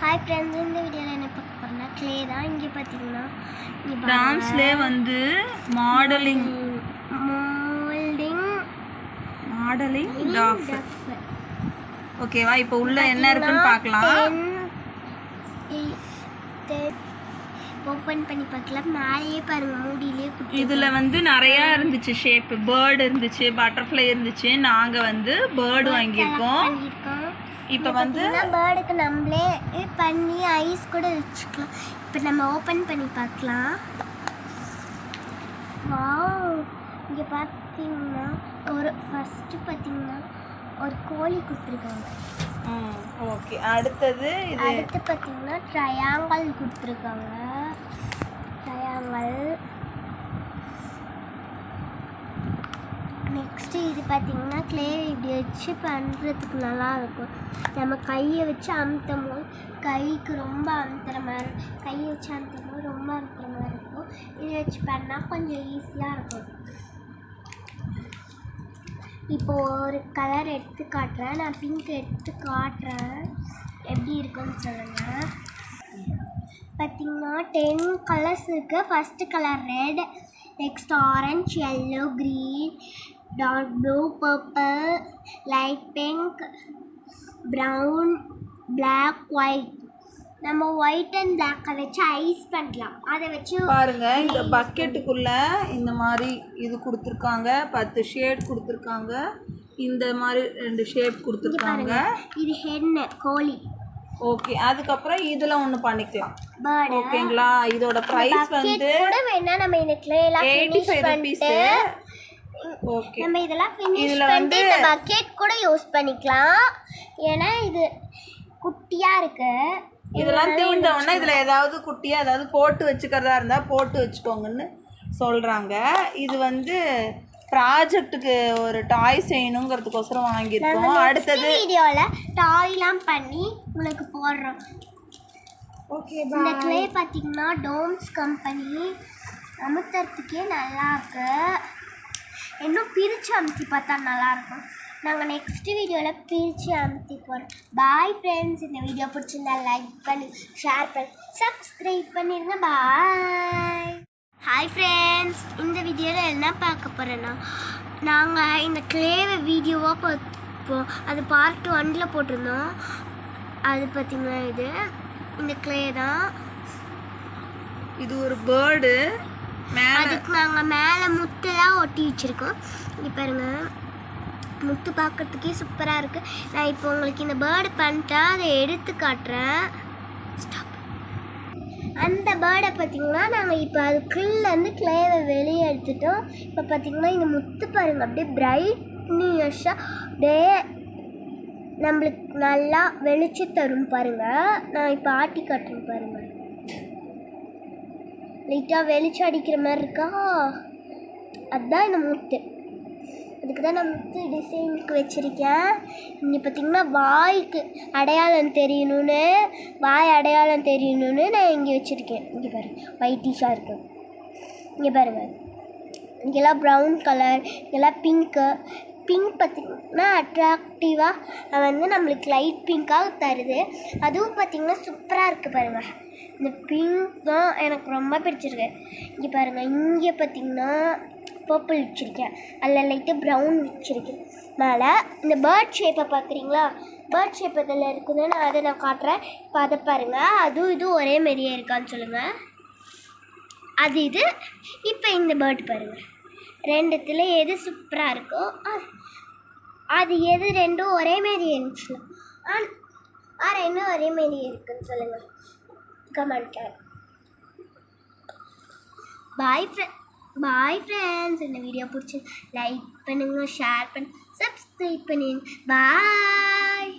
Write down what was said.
Hi friends, இந்த வீடியோவில் என்ன பார்க்க போகிறோம்னா க்ளே தான். இங்கே பார்த்தீங்கன்னா டாம்ஸ்லே வந்து மாடலிங் டாஃப். ஓகேவா? இப்போ உள்ள என்ன இருக்குன்னு பார்க்கலாம். ஓப்பன் பண்ணி பார்க்கலாம். மேலேயே பாருங்க, மூடியிலே இதில் வந்து நிறையா இருந்துச்சு ஷேப்பு. பேர்டு இருந்துச்சு, பட்டர்ஃப்ளை இருந்துச்சு. நாங்கள் வந்து பேர்டு வாங்கியிருக்கோம். இப்போ வந்து பேர்டுக்கு நம்மளே பண்ணி ஐஸ் கூட வச்சுக்கலாம். இப்போ நம்ம ஓப்பன் பண்ணி பார்க்கலாம். வாவ், இங்கே பார்த்தீங்கன்னா ஃபஸ்ட்டு பார்த்தீங்கன்னா ஒரு கோழி கொடுத்துருக்காங்க. ஓகே, அடுத்து பார்த்தீங்கன்னா ட்ரையாங்கல் கொடுத்துருக்காங்க. ட்ரையாங்கல். நெக்ஸ்ட்டு இது பார்த்திங்கன்னா க்ளே இப்படி வச்சு பண்ணுறதுக்கு நல்லாயிருக்கும். நம்ம கையை வச்சு அமுத்தும் போது கைக்கு ரொம்ப அமுத்துற மாதிரி, கையை வச்சு அமுத்தும் போது ரொம்ப அமுத்துற மாதிரி இருக்கும். இதை வச்சு பண்ணால் கொஞ்சம் ஈஸியாக இருக்கும். இப்போது ஒரு கலர் எடுத்து காட்டுறேன். நான் பிங்க் எடுத்து காட்டுறேன், எப்படி இருக்குன்னு சொல்லுங்கள். பார்த்திங்கன்னா 10 கலர்ஸ் இருக்குது. First colour red, next orange, yellow, green, dark blue, purple, light pink, brown, black, white. நம்ம ஒயிட் அண்ட் பிளாக்கை வச்சு ஐஸ் பண்ணலாம். அதை வச்சு பாருங்க, இந்த பக்கெட்டுக்குள்ள இந்த மாதிரி இது கொடுத்துருக்காங்க. 10 ஷேட் கொடுத்துருக்காங்க. இந்த மாதிரி 2 ஷேப் கொடுத்துருக்காங்க. இது ஹென்னு கோழி. ஓகே, அதுக்கப்புறம் இதில் ஒன்று பண்ணிக்கலாம். ஓகேங்களா? இதோட ப்ரைஸ் வந்து கூட வேணா நம்ம இந்த க்ளேலாம் 85 rupees. ஓகே, நம்ம இதெல்லாம் ஃபினிஷ் பண்ணி இந்த பக்கெட் கூட யூஸ் பண்ணிக்கலாம். ஏன்னா இது குட்டியாக இருக்குது. இதெல்லாம் தீர்ந்தவொடனே இதில் ஏதாவது குட்டியாக ஏதாவது போட்டு வச்சுக்கிறதா இருந்தால் போட்டு வச்சுக்கோங்கன்னு சொல்கிறாங்க. இது வந்து ப்ராஜெக்ட்டுக்கு ஒரு டாய் செய்யணுங்கிறதுக்கோசரம் வாங்கியிருக்கோம். அடுத்தது வீடியோவில் டாய்லாம் பண்ணி உங்களுக்கு போடுறோம். ஓகே, இந்த க்ளே பார்த்திங்கன்னா டோம்ஸ் கம்பெனி. அமுத்துறதுக்கே நல்லாயிருக்கு. இன்னும் பிரித்து அமுத்தி பார்த்தா நல்லாயிருக்கும். நாங்கள் நெக்ஸ்ட் வீடியோவில் பிரித்து அமுத்தி போகிறோம். Bye friends. இந்த வீடியோ பிடிச்சிருந்தா லைக் பண்ணி, ஷேர் பண்ணி, சப்ஸ்கிரைப் பண்ணிடுங்க. பாய். ஹாய் ஃப்ரெண்ட்ஸ், இந்த வீடியோவில் என்ன பார்க்க போகிறேன்னா, நாங்கள் இந்த க்ளேவை வீடியோவாக பார்ப்போம். அது பார்ட் 1 போட்டிருந்தோம். அது பார்த்திங்கன்னா இந்த க்ளே தான். இது ஒரு பேர்டு. அதுக்கு நாங்கள் மேலே முத்தெல்லாம் ஒட்டி வச்சுருக்கோம். இங்கே பாருங்கள், முத்து பார்க்குறதுக்கே சூப்பராக இருக்குது. நான் இப்போ உங்களுக்கு இந்த பேர்டு பண்ணிட்டேன், அதை எடுத்து காட்டுறேன். ஸ்டாப். அந்த பேர்டை பார்த்திங்கன்னா நாங்கள் இப்போ அதுக்குள்ளேருந்து க்ளேவை வெளியே எடுத்துட்டோம். இப்போ பார்த்திங்கன்னா இந்த முத்து பாருங்கள், அப்படியே பிரைட்னியஸாக அப்படியே நம்மளுக்கு நல்லா வெளிச்சு தரும் பாருங்கள். நான் இப்போ ஆட்டி காட்டுறேன் பாருங்கள். லைட்டாக வெளிச்சம் அடிக்கிற மாதிரி இருக்கா? அதுதான் இந்த முத்து. அதுக்கு தான் நான் முத்து டிசைனுக்கு வச்சுருக்கேன். இங்கே பார்த்திங்கன்னா வாய்க்கு அடையாளம் தெரியணும்னு, வாய் அடையாளம் தெரியணும்னு நான் இங்கே வச்சுருக்கேன். இங்கே பாருங்கள், ஒயிட்டிஷாக இருக்கும். இங்கே பாருங்கள், இங்கெல்லாம் ப்ரௌன் கலர், இங்கெல்லாம் பிங்க்கு. பிங்க் பார்த்திங்கன்னா அட்ராக்டிவாக வந்து நம்மளுக்கு லைட் பிங்க்காக தருது. அதுவும் பார்த்திங்கன்னா சூப்பராக இருக்குது பாருங்கள். இந்த பிங்க் தான் எனக்கு ரொம்ப பிடிச்சிருக்கு. இங்கே பாருங்கள், இங்கே பார்த்திங்கன்னா பர்பிள் வச்சுருக்கேன், அதில் லைட்டாக ப்ரௌன் வச்சுருக்கேன். மேலே இந்த பேர்ட் ஷேப்பை பார்க்குறீங்களா? பேர்ட் ஷேப் இதில் இருக்குதுன்னு நான் அதை காட்டுறேன். இப்போ அதை பாருங்கள், அதுவும் இதுவும் ஒரே மாரியே இருக்கான்னு சொல்லுங்கள். அது இது. இப்போ இந்த பேர்ட் பாருங்கள், ரெண்டுத்தில் எது சூப்பராக இருக்கோ அது எது ரெண்டும் ஒரே மாரி இருந்துச்சுன்னா ரெண்டும் ஒரே மாரி இருக்குன்னு சொல்லுங்கள் கமெண்ட்டில். Bye friends. இந்த வீடியோ பிடிச்சி லைக் பண்ணுங்கள், ஷேர் பண்ணுங்கள், சப்ஸ்கிரைப் பண்ணுங்க. பாய்.